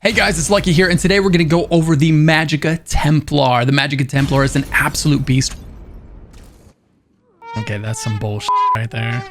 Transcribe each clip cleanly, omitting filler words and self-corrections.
Hey guys, it's Lucky here, and today we're going to go over the Magicka Templar. The Magicka Templar is an absolute beast. Okay, that's some bullshit right there.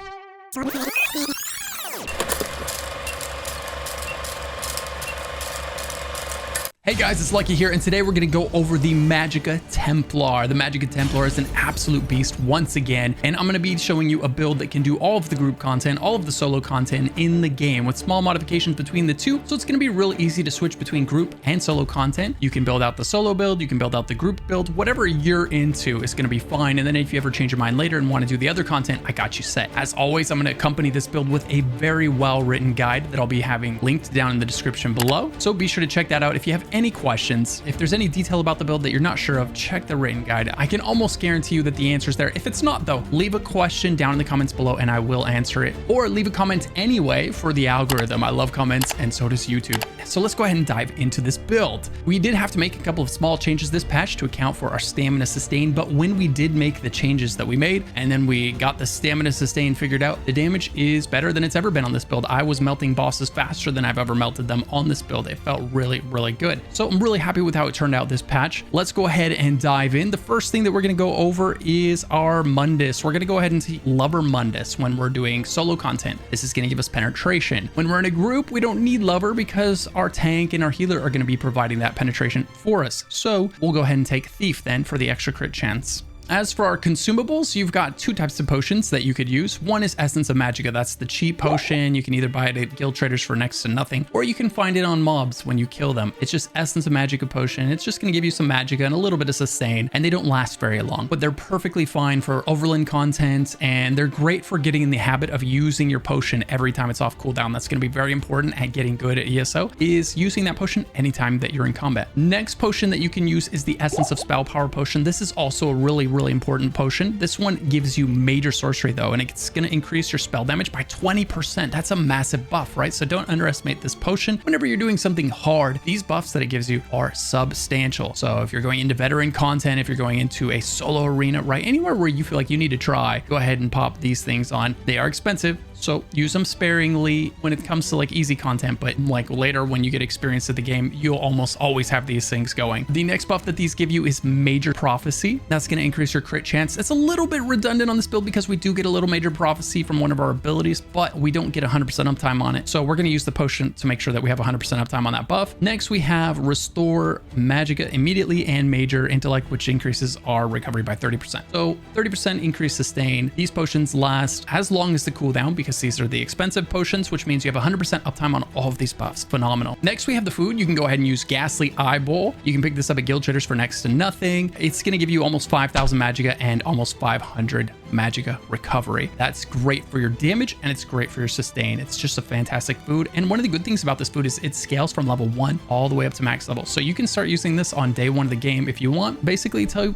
Hey guys, it's Lucky here, and today we're going to go over the Magicka Templar. The Magicka Templar is an absolute beast once again, and I'm going to be showing you a build that can do all of the group content, all of the solo content in the game with small modifications between the two. So it's going to be real easy to switch between group and solo content. You can build out the solo build, you can build out the group build, whatever you're into is going to be fine. And then if you ever change your mind later and want to do the other content, I got you set. As always, I'm going to accompany this build with a very well-written guide that I'll be having linked down in the description below. So be sure to check that out. If you have any questions, if there's any detail about the build that you're not sure of, check the written guide. I can almost guarantee you that the answer's there. If it's not though, leave a question down in the comments below and I will answer it, or leave a comment anyway for the algorithm. I love comments and so does YouTube. So let's go ahead and dive into this build. We did have to make a couple of small changes this patch to account for our stamina sustain, but when we did make the changes that we made and then we got the stamina sustain figured out, the damage is better than it's ever been on this build. I was melting bosses faster than I've ever melted them on this build. It felt really, really good. So I'm really happy with how it turned out this patch. Let's go ahead and dive in. The first thing that we're going to go over is our Mundus. We're going to go ahead and see Lover Mundus when we're doing solo content. This is going to give us penetration. When we're in a group, we don't need Lover because our tank and our healer are going to be providing that penetration for us. So we'll go ahead and take Thief then for the extra crit chance. As for our consumables, you've got two types of potions that you could use. One is Essence of Magicka. That's the cheap potion. You can either buy it at guild traders for next to nothing, or you can find it on mobs when you kill them. It's just Essence of Magicka potion. It's just going to give you some Magicka and a little bit of sustain, and they don't last very long, but they're perfectly fine for overland content, and they're great for getting in the habit of using your potion every time it's off cooldown. That's going to be very important at getting good at ESO, is using that potion anytime that you're in combat. Next potion that you can use is the Essence of Spell Power potion. This is also a really important potion. This one gives you major sorcery though, and it's going to increase your spell damage by 20%. That's a massive buff, right? So don't underestimate this potion whenever you're doing something hard. These buffs that it gives you are substantial. So if you're going into veteran content, if you're going into a solo arena, right, anywhere where you feel like you need to try, go ahead and pop these things on. They are expensive, so use them sparingly when it comes to like easy content, but like later when you get experience at the game, you'll almost always have these things going. The next buff that these give you is Major Prophecy. That's going to increase your crit chance. It's a little bit redundant on this build because we do get a little Major Prophecy from one of our abilities, but we don't get 100% uptime on it. So we're going to use the potion to make sure that we have 100% uptime on that buff. Next, we have Restore Magicka immediately and Major Intellect, which increases our recovery by 30%. So 30% increase sustain. These potions last as long as the cooldown because these are the expensive potions, which means you have 100% uptime on all of these buffs. Phenomenal. Next, we have the food. You can go ahead and use Ghastly Eyeball. You can pick this up at guild traders for next to nothing. It's going to give you almost 5,000 Magicka and almost 500 Magicka recovery. That's great for your damage and it's great for your sustain. It's just a fantastic food. And one of the good things about this food is it scales from level 1 all the way up to max level. So you can start using this on day 1 of the game if you want, basically until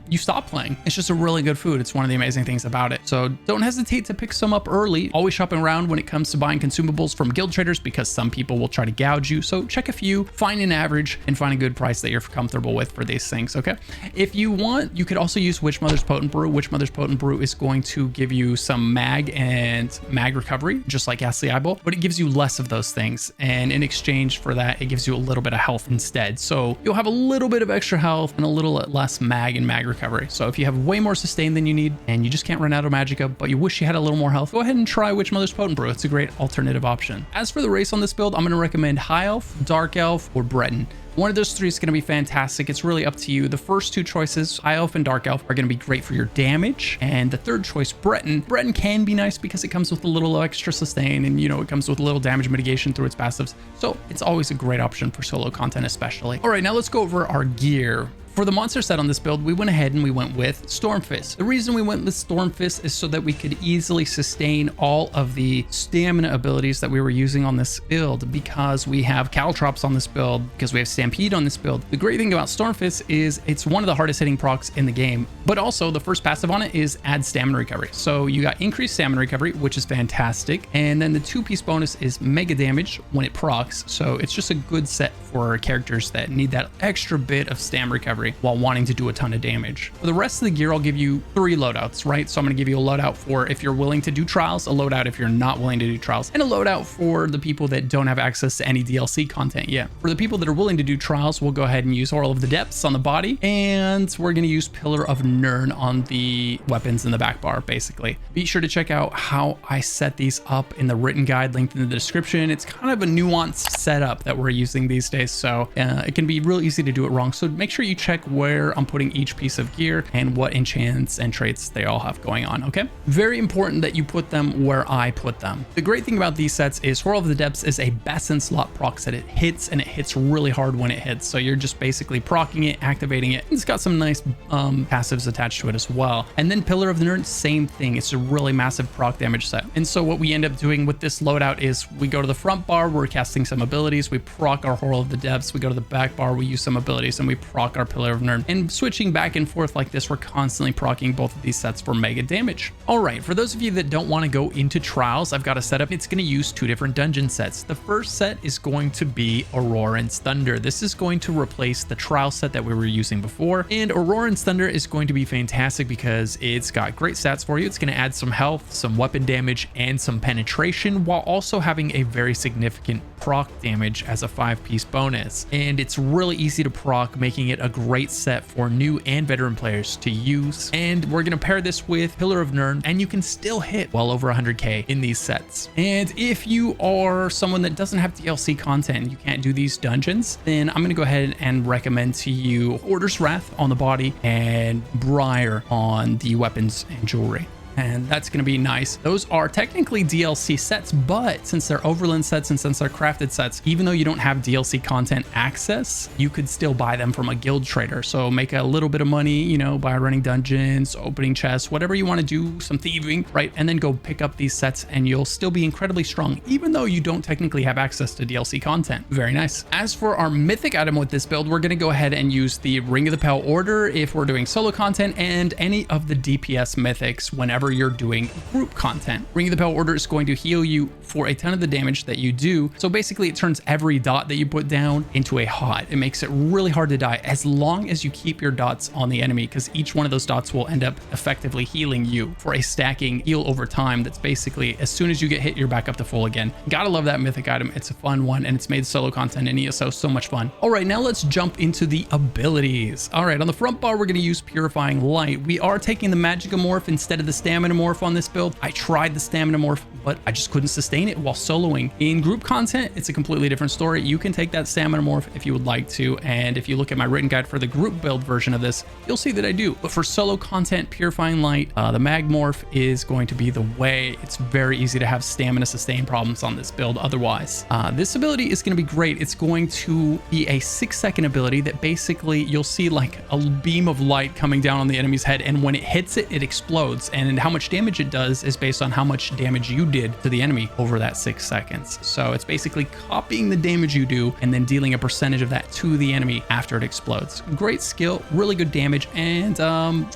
you stop playing. It's just a really good food. It's one of the amazing things about it. So don't hesitate to pick some up early. Always shopping around when it comes to buying consumables from guild traders because some people will try to gouge you. So check a few, find an average, and find a good price that you're comfortable with for these things, okay? If you want, you could also use Witch Mother's Potent Brew. Witch Mother's Potent Brew is going to give you some mag and mag recovery, just like Ghastly Eyeball, but it gives you less of those things. And in exchange for that, it gives you a little bit of health instead. So you'll have a little bit of extra health and a little less mag and mag recovery. So if you have way more sustain than you need and you just can't run out of Magicka, but you wish you had a little more health, go ahead and try Witch Mother's Potent Brew. It's a great alternative option. As for the race on this build, I'm going to recommend High Elf, Dark Elf, or Breton. One of those three is going to be fantastic. It's really up to you. The first two choices, High Elf and Dark Elf, are going to be great for your damage. And the third choice, Breton. Breton can be nice because it comes with a little extra sustain and, you know, it comes with a little damage mitigation through its passives. So it's always a great option for solo content especially. All right, now let's go over our gear. For the monster set on this build, we went ahead and we went with Stormfist. The reason we went with Stormfist is so that we could easily sustain all of the stamina abilities that we were using on this build because we have Caltrops on this build, because we have Stampede on this build. The great thing about Stormfist is it's one of the hardest hitting procs in the game, but also the first passive on it is add stamina recovery. So you got increased stamina recovery, which is fantastic. And then the 2-piece bonus is mega damage when it procs. So it's just a good set for characters that need that extra bit of stamina recovery recovery while wanting to do a ton of damage. For the rest of the gear, I'll give you 3 loadouts, right? So I'm going to give you a loadout for if you're willing to do trials, a loadout if you're not willing to do trials, and a loadout for the people that don't have access to any DLC content yet. For the people that are willing to do trials, we'll go ahead and use Oral of the Depths on the body, and we're going to use Pillar of Nirn on the weapons in the back bar, basically. Be sure to check out how I set these up in the written guide linked in the description. It's kind of a nuanced setup that we're using these days, so it can be real easy to do it wrong. So make sure you check where I'm putting each piece of gear and what enchants and traits they all have going on, okay? Very important that you put them where I put them. The great thing about these sets is Oral of the Depths is a Bassin slot proc set. It hits, and it hits really hard when it hits. So you're just basically procking it, activating it. It's got some nice passives attached to it as well. And then Pillar of the Nirn, same thing. It's a really massive proc damage set. And so what we end up doing with this loadout is we go to the front bar, we're casting some abilities, we proc our Oral of the Depths, we go to the back bar, we use some abilities, and we proc our Pillar of Nirn. And switching back and forth like this, we're constantly procking both of these sets for mega damage. All right, for those of you that don't want to go into trials, I've got a setup. It's going to use 2 different dungeon sets. The first set is going to be Auroran's Thunder. This is going to replace the trial set that we were using before, and Auroran's Thunder is going to be fantastic because it's got great stats for you. It's going to add some health, some weapon damage, and some penetration, while also having a very significant proc damage as a 5-piece bonus. And it's really easy to proc, making it a great set for new and veteran players to use. And we're going to pair this with Pillar of Nirn, and you can still hit well over 100k in these sets. And if you are someone that doesn't have DLC content, you can't do these dungeons, then I'm going to go ahead and recommend to you Order's Wrath on the body and Briar on the weapons and jewelry. And that's going to be nice. Those are technically DLC sets, but since they're overland sets and since they're crafted sets, even though you don't have DLC content access, you could still buy them from a guild trader. So make a little bit of money, you know, by running dungeons, opening chests, whatever you want to do, some thieving, right? And then go pick up these sets and you'll still be incredibly strong, even though you don't technically have access to DLC content. Very nice. As for our mythic item with this build, we're going to go ahead and use the Ring of the Pale Order if we're doing solo content, and any of the DPS mythics whenever you're doing group content. Ring of the Pale Order is going to heal you for a ton of the damage that you do. So basically it turns every dot that you put down into a hot. It makes it really hard to die as long as you keep your dots on the enemy, because each one of those dots will end up effectively healing you for a stacking heal over time. That's basically as soon as you get hit, you're back up to full again. Gotta love that mythic item. It's a fun one, and it's made solo content in ESO so much fun. All right, now let's jump into the abilities. All right, on the front bar, we're going to use Purifying Light. We are taking the Magicka morph instead of the Stamina morph on this build. I tried the Stamina morph, but I just couldn't sustain it while soloing. In group content, it's a completely different story. You can take that Stamina morph if you would like to, and if you look at my written guide for the group build version of this, you'll see that I do. But for solo content, Purifying Light, the Mag morph is going to be the way. It's very easy to have stamina sustain problems on this build otherwise. This ability is going to be great. It's going to be a 6-second ability that basically you'll see like a beam of light coming down on the enemy's head, and when it hits it, it explodes, and how much damage it does is based on how much damage you did to the enemy over that 6 seconds. So it's basically copying the damage you do and then dealing a percentage of that to the enemy after it explodes. Great skill, really good damage, and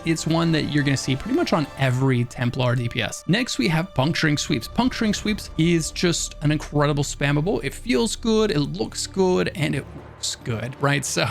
it's one that you're going to see pretty much on every Templar DPS. Next, we have Puncturing Sweeps. Puncturing Sweeps is just an incredible spammable. It feels good, it looks good, and it works good, right? So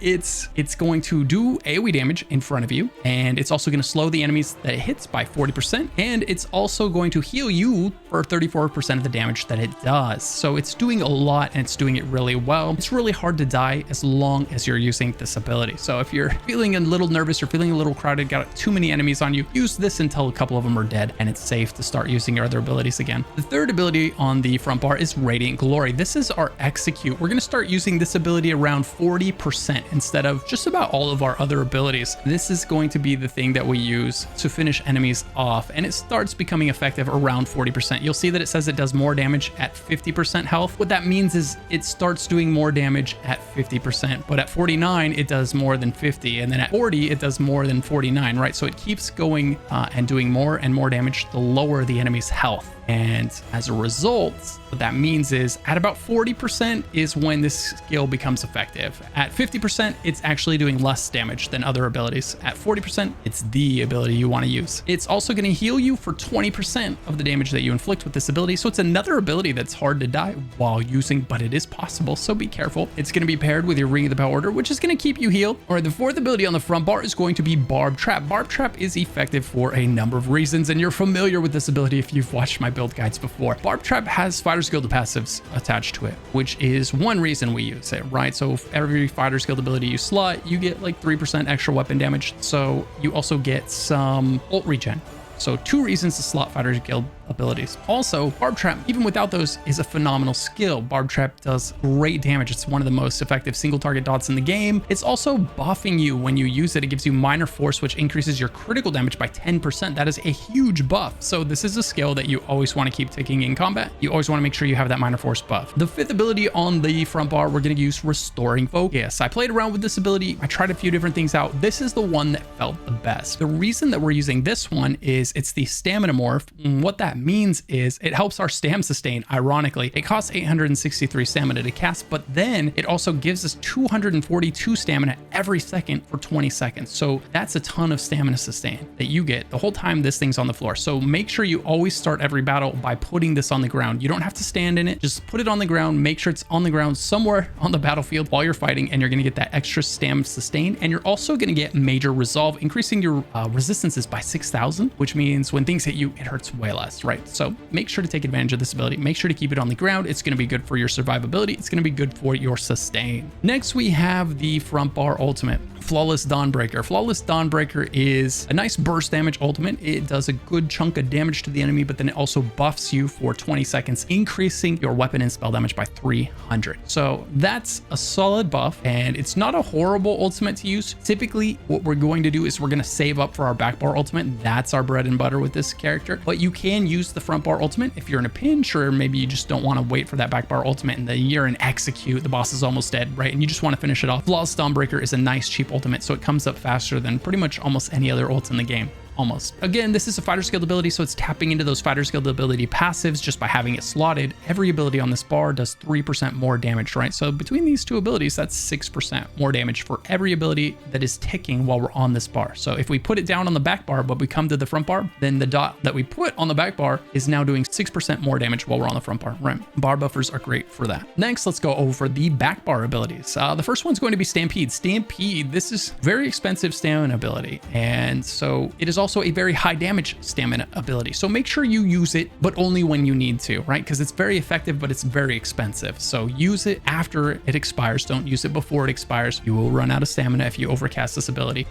it's going to do AoE damage in front of you, and it's also going to slow the enemies that it hits by 40%, and it's also going to heal you for 34% of the damage that it does. So it's doing a lot, and it's doing it really well. It's really hard to die as long as you're using this ability. So if you're feeling a little nervous or feeling a little crowded, got too many enemies on you, use this until a couple of them are dead, and it's safe to start using your other abilities again. The third ability on the front bar is Radiant Glory. This is our execute. We're going to start using this ability around 40% instead of just about all of our other abilities. This is going to be the thing that we use to finish enemies off, and it starts becoming effective around 40%. You'll see that it says it does more damage at 50% health. What that means is it starts doing more damage at 50%, but at 49 it does more than 50, and then at 40 it does more than 49, right? So it keeps going and doing more and more damage the lower the enemy's health. And as a result, what that means is at about 40% is when this skill becomes effective. At 50%, it's actually doing less damage than other abilities. At 40%, it's the ability you want to use. It's also going to heal you for 20% of the damage that you inflict with this ability. So it's another ability that's hard to die while using, but it is possible. So be careful. It's going to be paired with your Ring of the Power Order, which is going to keep you healed. All right, the fourth ability on the front bar is going to be Barb Trap. Barb Trap is effective for a number of reasons, and you're familiar with this ability if you've watched my build guides before. Barb Trap has Fighters Guild passives attached to it, which is one reason we use it, right? So if every Fighters Guild ability you slot, you get like 3% extra weapon damage. So you also get some ult regen. So 2 reasons to slot Fighters Guild abilities. Also, Barb Trap, even without those, is a phenomenal skill. Barb Trap does great damage. It's one of the most effective single target dots in the game. It's also buffing you when you use it. It gives you minor force, which increases your critical damage by 10%. That is a huge buff. So this is a skill that you always want to keep taking in combat. You always want to make sure you have that minor force buff. The 5th ability on the front bar, we're going to use Restoring Focus. I played around with this ability. I tried a few different things out. This is the one that felt the best. The reason that we're using this one is it's the stamina morph. What that means is it helps our stam sustain. Ironically, it costs 863 stamina to cast, but then it also gives us 242 stamina every second for 20 seconds. So that's a ton of stamina sustain that you get the whole time this thing's on the floor. So make sure you always start every battle by putting this on the ground. You don't have to stand in it. Just put it on the ground. Make sure it's on the ground somewhere on the battlefield while you're fighting, and you're going to get that extra stam sustain. And you're also going to get Major Resolve, increasing your resistances by 6,000, which means when things hit you, it hurts way less, right? So make sure to take advantage of this ability. Make sure to keep it on the ground. It's going to be good for your survivability. It's going to be good for your sustain. Next, we have the front bar ultimate, Flawless Dawnbreaker. Flawless Dawnbreaker is a nice burst damage ultimate. It does a good chunk of damage to the enemy, but then it also buffs you for 20 seconds, increasing your weapon and spell damage by 300. So that's a solid buff, and it's not a horrible ultimate to use. Typically, what we're going to do is we're going to save up for our back bar ultimate. That's our bread and butter with this character, but you can use the front bar ultimate if you're in a pinch, or maybe you just don't want to wait for that back bar ultimate and then you're in execute, the boss is almost dead, right? And you just want to finish it off. Flawless Dawnbreaker is a nice cheap ultimate, so it comes up faster than pretty much almost any other ult in the game. Almost. Again, this is a Fighter's Guild ability, so it's tapping into those Fighter's Guild ability passives just by having it slotted. Every ability on this bar does 3% more damage, right? So between these two abilities, that's 6% more damage for every ability that is ticking while we're on this bar. So if we put it down on the back bar, but we come to the front bar, then the dot that we put on the back bar is now doing 6% more damage while we're on the front bar, right? Bar buffers are great for that. Next, let's go over the back bar abilities. The first one's going to be Stampede. Stampede, this is very expensive stamina ability, and so it is also a very high damage stamina ability. So make sure you use it, but only when you need to, right? Because it's very effective, but it's very expensive. So use it after it expires. Don't use it before it expires. You will run out of stamina if you overcast this ability.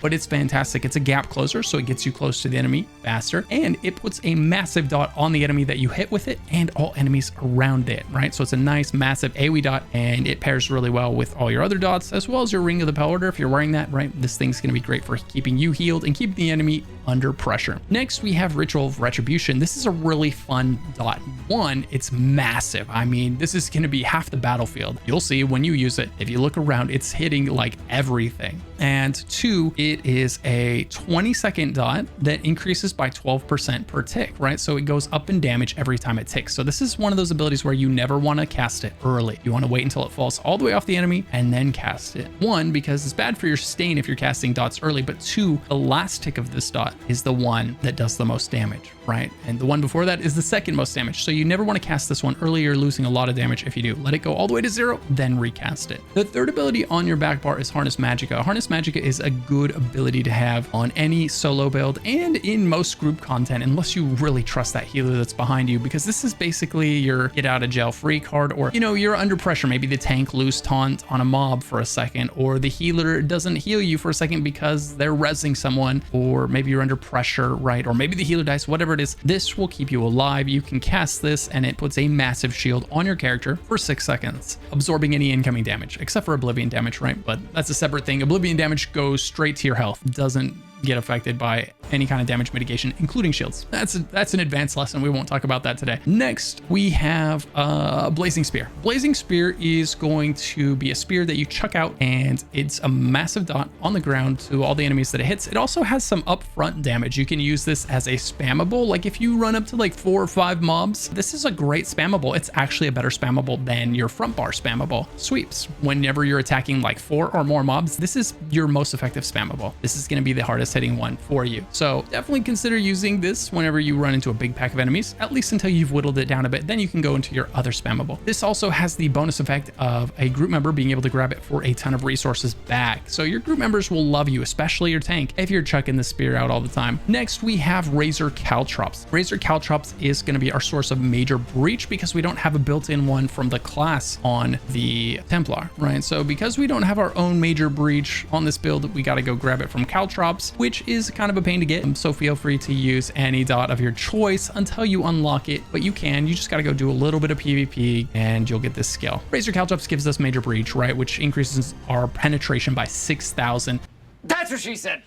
But it's fantastic. It's a gap closer, so it gets you close to the enemy faster, and it puts a massive dot on the enemy that you hit with it and all enemies around it, right? So it's a nice massive AoE dot, and it pairs really well with all your other dots, as well as your Ring of the Power Order if you're wearing that, right? This thing's going to be great for keeping you healed and keeping the enemy under pressure. Next, we have Ritual of Retribution. This is a really fun dot. One, it's massive. I mean, this is going to be half the battlefield. You'll see when you use it. If you look around, it's hitting like everything. And two, it is a 20-second dot that increases by 12% per tick, right? So it goes up in damage every time it ticks. So this is one of those abilities where you never want to cast it early. You want to wait until it falls all the way off the enemy and then cast it. One, because it's bad for your sustain if you're casting dots early, but two, the last tick of this dot is the one that does the most damage, right? And the one before that is the second most damage. So you never want to cast this one early. You're losing a lot of damage if you do. Let it go all the way to 0, then recast it. The third ability on your back bar is Harness Magicka. Harness Magicka is a good ability to have on any solo build and in most group content, unless you really trust that healer that's behind you, because this is basically your get out of jail free card, or, you know, you're under pressure. Maybe the tank loose taunt on a mob for a second, or the healer doesn't heal you for a second because they're rezzing someone, or maybe you're under pressure, right? Or maybe the healer dies, whatever it is. This will keep you alive. You can cast this and it puts a massive shield on your character for 6 seconds, absorbing any incoming damage, except for Oblivion damage, right? But that's a separate thing. Oblivion damage goes straight to your health. Doesn't get affected by any kind of damage mitigation, including shields. That's an advanced lesson. We won't talk about that today. Next, we have Blazing Spear. Blazing Spear is going to be a spear that you chuck out, and it's a massive dot on the ground to all the enemies that it hits. It also has some upfront damage. You can use this as a spammable. Like if you run up to like 4 or 5 mobs, this is a great spammable. It's actually a better spammable than your front bar spammable sweeps. Whenever you're attacking like 4 or more mobs, this is your most effective spammable. This is going to be the hardest hitting one for you. So definitely consider using this whenever you run into a big pack of enemies, at least until you've whittled it down a bit. Then you can go into your other spammable. This also has the bonus effect of a group member being able to grab it for a ton of resources back. So your group members will love you, especially your tank, if you're chucking the spear out all the time. Next, we have Razor Caltrops. Razor Caltrops is going to be our source of major breach because we don't have a built-in one from the class on the Templar, right? So because we don't have our own major breach on this build, we got to go grab it from Caltrops, which is kind of a pain to get. So feel free to use any dot of your choice until you unlock it, but you just got to go do a little bit of PvP and you'll get this skill. Razor Caltrops gives us major breach, right? Which increases our penetration by 6,000. That's what she said.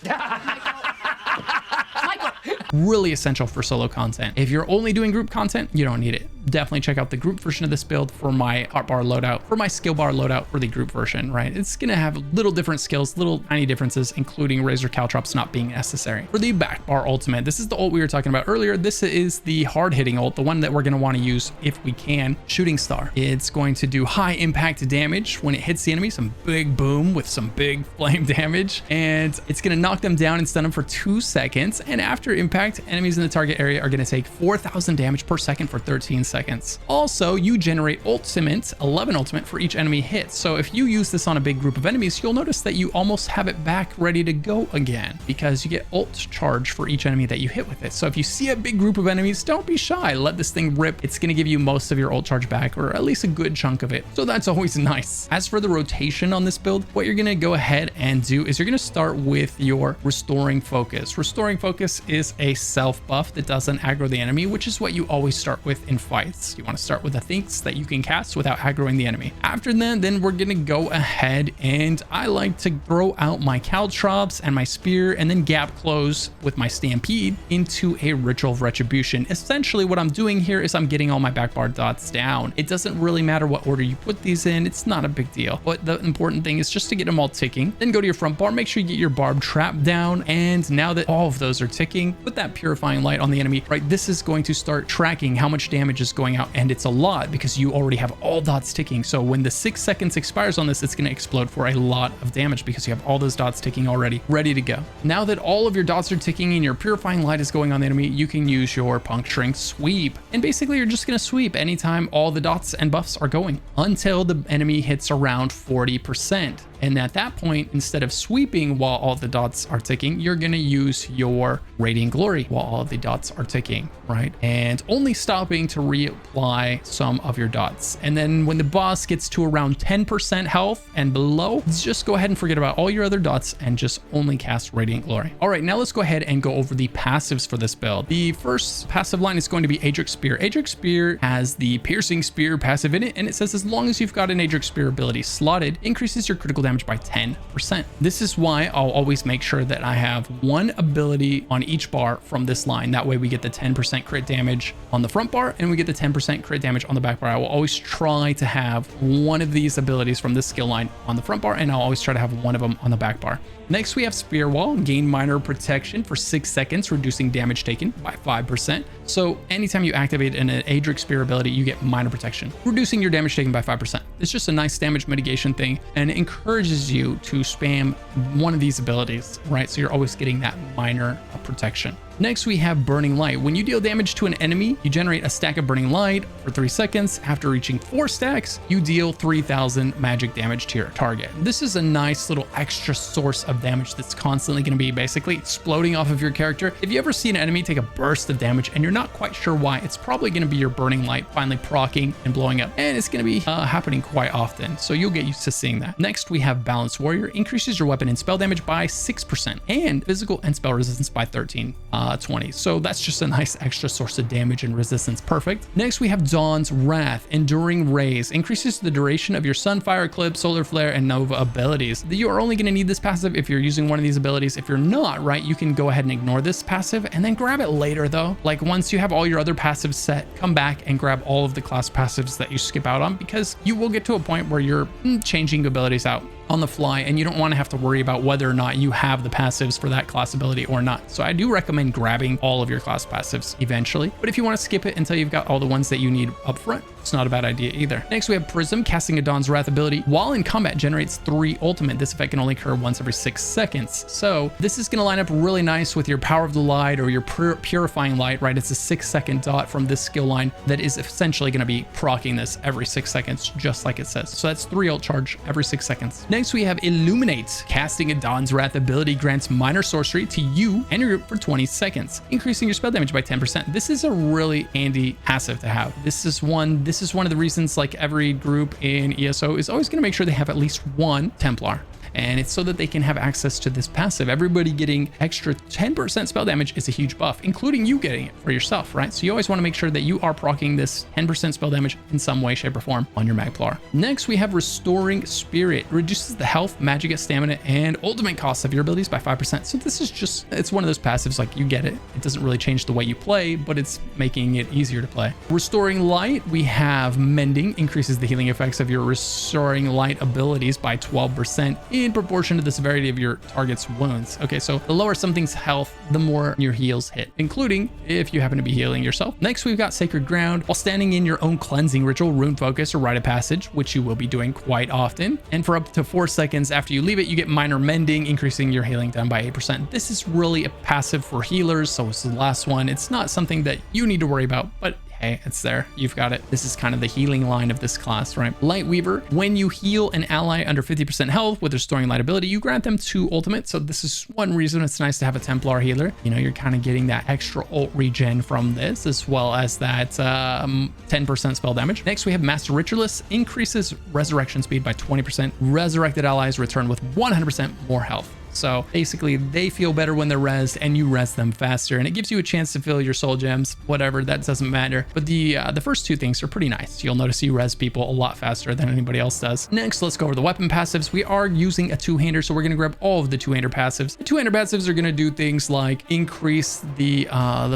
Really essential for solo content. If you're only doing group content, you don't need it. Definitely check out the group version of this build for my hotbar loadout, for my skill bar loadout for the group version, right? It's gonna have little different skills, little tiny differences, including Razor Caltrops not being necessary. For the back bar ultimate, this is the ult we were talking about earlier. This is the hard hitting ult, the one that we're gonna wanna use if we can. Shooting Star. It's going to do high impact damage when it hits the enemy, some big boom with some big flame damage, and it's gonna knock them down and stun them for 2 seconds. And after impact, enemies in the target area are gonna take 4,000 damage per second for 13 seconds. Also, you generate 11 ultimate for each enemy hit. So if you use this on a big group of enemies, you'll notice that you almost have it back ready to go again because you get ult charge for each enemy that you hit with it. So if you see a big group of enemies, don't be shy. Let this thing rip. It's going to give you most of your ult charge back, or at least a good chunk of it. So that's always nice. As for the rotation on this build, what you're going to go ahead and do is you're going to start with your Restoring Focus. Restoring Focus is a self buff that doesn't aggro the enemy, which is what you always start with in fights. You want to start with the things that you can cast without aggroing the enemy. After that, then we're going to go ahead and I like to throw out my Caltrops and my spear and then gap close with my Stampede into a Ritual of Retribution. Essentially what I'm doing here is I'm getting all my back bar dots down. It doesn't really matter what order you put these in. It's not a big deal. But the important thing is just to get them all ticking. Then go to your front bar, make sure you get your barb trap down. And now that all of those are ticking, put that Purifying Light on the enemy, right? This is going to start tracking how much damage is going out, and it's a lot because you already have all dots ticking. So when the 6 seconds expires on this, it's going to explode for a lot of damage because you have all those dots ticking already, ready to go. Now that all of your dots are ticking and your Purifying Light is going on the enemy, you can use your Puncturing Sweep. And basically you're just going to sweep anytime all the dots and buffs are going until the enemy hits around 40%. And at that point, instead of sweeping while all the dots are ticking, you're going to use your Radiant Glory while all the dots are ticking, right? And only stopping to reapply some of your dots. And then when the boss gets to around 10% health and below, just go ahead and forget about all your other dots and just only cast Radiant Glory. All right, now let's go ahead and go over the passives for this build. The first passive line is going to be Adric Spear. Adric Spear has the Piercing Spear passive in it, and it says as long as you've got an Adric Spear ability slotted, increases your critical damage by 10%. This is why I'll always make sure that I have one ability on each bar from this line. That way we get the 10% crit damage on the front bar and we get the 10% crit damage on the back bar. I will always try to have one of these abilities from this skill line on the front bar, and I'll always try to have one of them on the back bar. Next, we have Spear Wall. Gain minor protection for 6 seconds, reducing damage taken by 5%. So anytime you activate an Adric Spear ability, you get minor protection, reducing your damage taken by 5%. It's just a nice damage mitigation thing and it encourages you to spam one of these abilities, right? So you're always getting that minor protection. Next, we have Burning Light. When you deal damage to an enemy, you generate a stack of Burning Light for 3 seconds. After reaching 4 stacks, you deal 3,000 magic damage to your target. This is a nice little extra source of damage that's constantly going to be basically exploding off of your character. If you ever see an enemy take a burst of damage and you're not quite sure why, it's probably going to be your Burning Light finally proccing and blowing up. And it's going to be happening quite often. So you'll get used to seeing that. Next, we have Balanced Warrior. Increases your weapon and spell damage by 6% and physical and spell resistance by 13%. 20. So that's just a nice extra source of damage and resistance. Perfect. Next, we have Dawn's Wrath. Enduring Rays increases the duration of your Sunfire, Eclipse, Solar Flare, and Nova abilities. You are only going to need this passive if you're using one of these abilities. If you're not, right, you can go ahead and ignore this passive and then grab it later though. Like once you have all your other passives set, come back and grab all of the class passives that you skip out on, because you will get to a point where you're changing abilities out on the fly and you don't want to have to worry about whether or not you have the passives for that class ability or not. So I do recommend grabbing all of your class passives eventually, but if you want to skip it until you've got all the ones that you need up front, it's not a bad idea either. Next, we have Prism. Casting a Dawn's Wrath ability while in combat generates 3 ultimate. This effect can only occur once every 6 seconds. So this is going to line up really nice with your Power of the Light or your Purifying Light, right? It's a 6-second dot from this skill line that is essentially going to be proccing this every 6 seconds, just like it says. So that's 3 ult charge every 6 seconds. Next, we have Illuminate. Casting a Dawn's Wrath ability grants minor sorcery to you and your group for 20 seconds, increasing your spell damage by 10%. This is a really handy passive to have. This is one of the reasons like every group in ESO is always going to make sure they have at least one Templar. And it's so that they can have access to this passive. Everybody getting extra 10% spell damage is a huge buff, including you getting it for yourself, right? So you always want to make sure that you are proccing this 10% spell damage in some way, shape, or form on your Magplar. Next, we have Restoring Spirit. Reduces the health, Magicka stamina, and ultimate costs of your abilities by 5%. So this is just, it's one of those passives, like you get it. It doesn't really change the way you play, but it's making it easier to play. Restoring Light, we have Mending. Increases the healing effects of your Restoring Light abilities by 12%. In proportion to the severity of your target's wounds. Okay, so the lower something's health, the more your heals hit, including if you happen to be healing yourself. Next, we've got Sacred Ground. While standing in your own cleansing ritual, rune focus, or rite of passage, which you will be doing quite often, and for up to 4 seconds after you leave it, you get minor mending, increasing your healing down by 8%. This is really a passive for healers, so it's the last one. It's not something that you need to worry about, but hey, it's there. You've got it. This is kind of the healing line of this class, right? Light Weaver. When you heal an ally under 50% health with Restoring Light ability, you grant them 2 ultimate. So this is one reason it's nice to have a Templar healer. You know, you're kind of getting that extra ult regen from this, as well as that 10% spell damage. Next, we have Master Ritualist. Increases resurrection speed by 20%. Resurrected allies return with 100% more health. So basically they feel better when they're rezzed and you res them faster, and it gives you a chance to fill your soul gems, whatever, that doesn't matter. But the first 2 things are pretty nice. You'll notice you res people a lot faster than anybody else does. Next, let's go over the weapon passives. We are using a 2-hander, so we're going to grab all of the 2-hander passives. The 2-hander passives are going to do things like increase the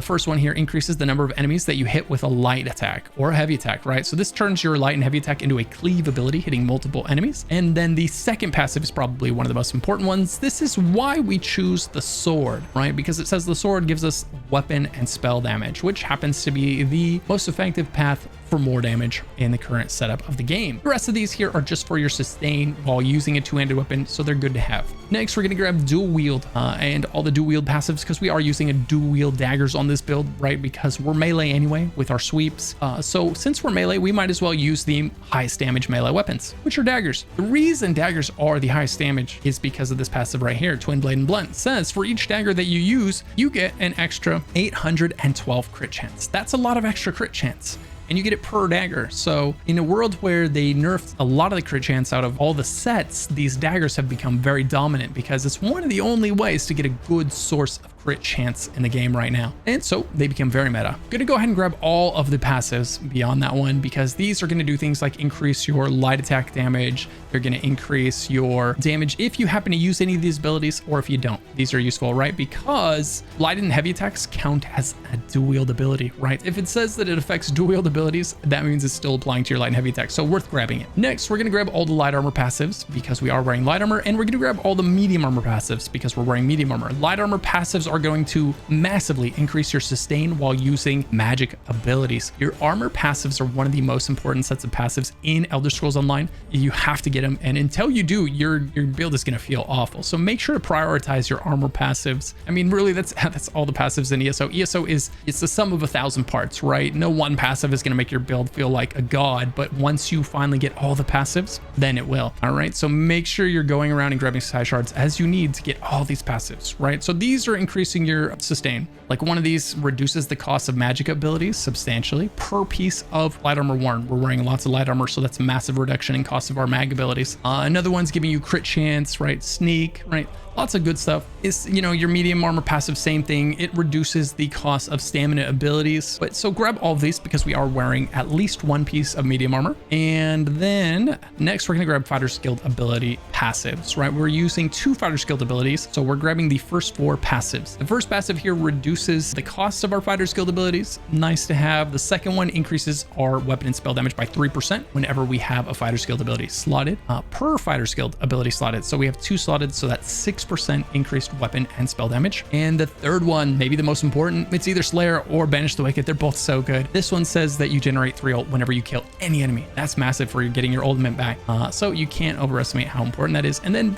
first one here increases the number of enemies that you hit with a light attack or a heavy attack, right? So this turns your light and heavy attack into a cleave ability, hitting multiple enemies. And then the second passive is probably one of the most important ones. This is why we choose the sword, right? Because it says the sword gives us weapon and spell damage, which happens to be the most effective path for more damage in the current setup of the game. The rest of these here are just for your sustain while using a 2-handed weapon, so they're good to have. Next, we're going to grab dual wield and all the dual wield passives, because we are using a dual wield daggers on this build, right? Because we're melee anyway with our sweeps. So since we're melee, we might as well use the highest damage melee weapons, which are daggers. The reason daggers are the highest damage is because of this passive right here. Twin Blade and Blunt. It says for each dagger that you use, you get an extra 812 crit chance. That's a lot of extra crit chance, and you get it per dagger. So in a world where they nerfed a lot of the crit chance out of all the sets, these daggers have become very dominant because it's one of the only ways to get a good source of crit chance in the game right now. And so they become very meta. I'm gonna go ahead and grab all of the passives beyond that one, because these are gonna do things like increase your light attack damage. They're gonna increase your damage if you happen to use any of these abilities, or if you don't. These are useful, right? Because light and heavy attacks count as a dual wield ability, right? If it says that it affects dual wield abilities, that means it's still applying to your light and heavy attacks, so worth grabbing it. Next, we're gonna grab all the light armor passives because we are wearing light armor, and we're gonna grab all the medium armor passives because we're wearing medium armor. Light armor passives are going to massively increase your sustain while using magic abilities. Your armor passives are one of the most important sets of passives in Elder Scrolls Online. You have to get them, and until you do, your build is going to feel awful. So make sure to prioritize your armor passives. I mean, really, that's all the passives in ESO. ESO it's the sum of 1,000 parts, right? No one passive is going to make your build feel like a god, but once you finally get all the passives, then it will. All right, so make sure you're going around and grabbing side shards as you need to get all these passives, right? So these are increasing your sustain. Like one of these reduces the cost of magic abilities substantially per piece of light armor worn. We're wearing lots of light armor, so that's a massive reduction in cost of our mag abilities. Another one's giving you crit chance, right? Sneak, right? lots of good stuff. Is, you know, your medium armor passive, same thing. It reduces the cost of stamina abilities. But so grab all of these because we are wearing at least one piece of medium armor. And then next we're gonna grab Fighter's Guild ability passives, right? We're using 2 Fighter's Guild abilities. So we're grabbing the first 4 passives. The first passive here reduces the cost of our Fighter's Guild abilities. Nice to have. The second one increases our weapon and spell damage by 3% whenever we have a Fighter's Guild ability slotted per Fighter's Guild ability slotted. So we have 2 slotted, so that's 6% increased weapon and spell damage. And the third one, maybe the most important, it's either Slayer or Banish the Wicked. They're both so good. This one says that you generate 3 ult whenever you kill any enemy. That's massive for getting your ultimate back. So you can't overestimate how important that is. And then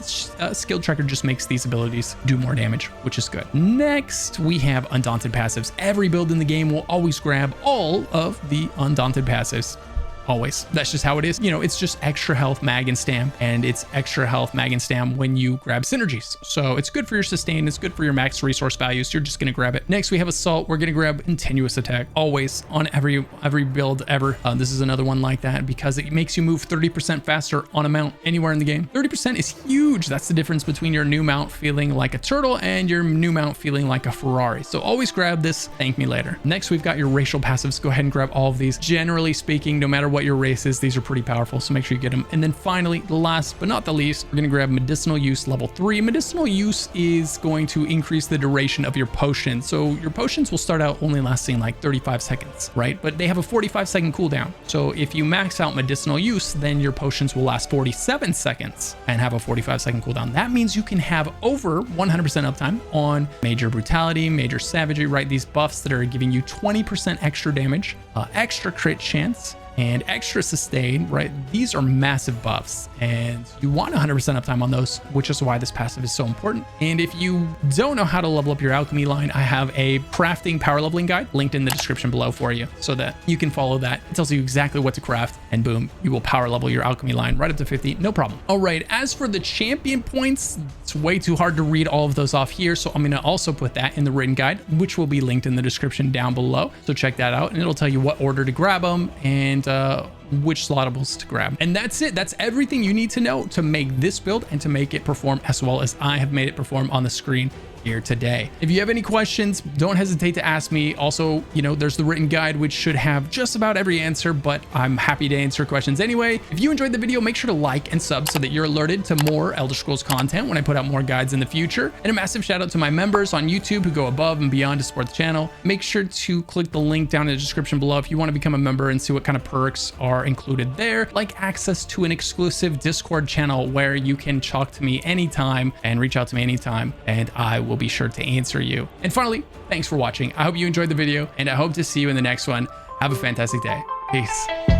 skill tracker just makes these abilities do more damage, which is good. Next, we have Undaunted passives. Every build in the game will always grab all of the Undaunted passives. Always. That's just how it is. You know, it's just extra health, mag, and stam, and it's extra health, mag, and stam when you grab synergies. So it's good for your sustain. It's good for your max resource values. You're just going to grab it. Next, we have Assault. We're going to grab Continuous Attack always on every build ever. This is another one like that because it makes you move 30% faster on a mount anywhere in the game. 30% is huge. That's the difference between your new mount feeling like a turtle and your new mount feeling like a Ferrari. So always grab this. Thank me later. Next, we've got your racial passives. Go ahead and grab all of these. Generally speaking, no matter what your race is, these are pretty powerful, so make sure you get them. And then finally, the last but not the least, we're going to grab Medicinal Use level 3. Medicinal Use is going to increase the duration of your potions. So your potions will start out only lasting like 35 seconds, right? But they have a 45-second cooldown. So if you max out Medicinal Use, then your potions will last 47 seconds and have a 45-second cooldown. That means you can have over 100% uptime on Major Brutality, Major Savagery, right? These buffs that are giving you 20% extra damage, extra crit chance, and extra sustain, right? These are massive buffs and you want 100% uptime on those, which is why this passive is so important. And if you don't know how to level up your alchemy line, I have a crafting power leveling guide linked in the description below for you so that you can follow that. It tells you exactly what to craft and boom, you will power level your alchemy line right up to 50, no problem. All right, as for the champion points, it's way too hard to read all of those off here. So I'm gonna also put that in the written guide, which will be linked in the description down below. So check that out and it'll tell you what order to grab them and which slottables to grab. And that's it. That's everything you need to know to make this build and to make it perform as well as I have made it perform on the screen here today. If you have any questions, don't hesitate to ask me. Also, you know, there's the written guide, which should have just about every answer, but I'm happy to answer questions anyway. If you enjoyed the video, make sure to like and sub so that you're alerted to more Elder Scrolls content when I put out more guides in the future. And a massive shout out to my members on YouTube who go above and beyond to support the channel. Make sure to click the link down in the description below if you want to become a member and see what kind of perks are included there, like access to an exclusive Discord channel where you can talk to me anytime and reach out to me anytime, and I will be sure to answer you. And finally, thanks for watching. I hope you enjoyed the video and I hope to see you in the next one. Have a fantastic day. Peace.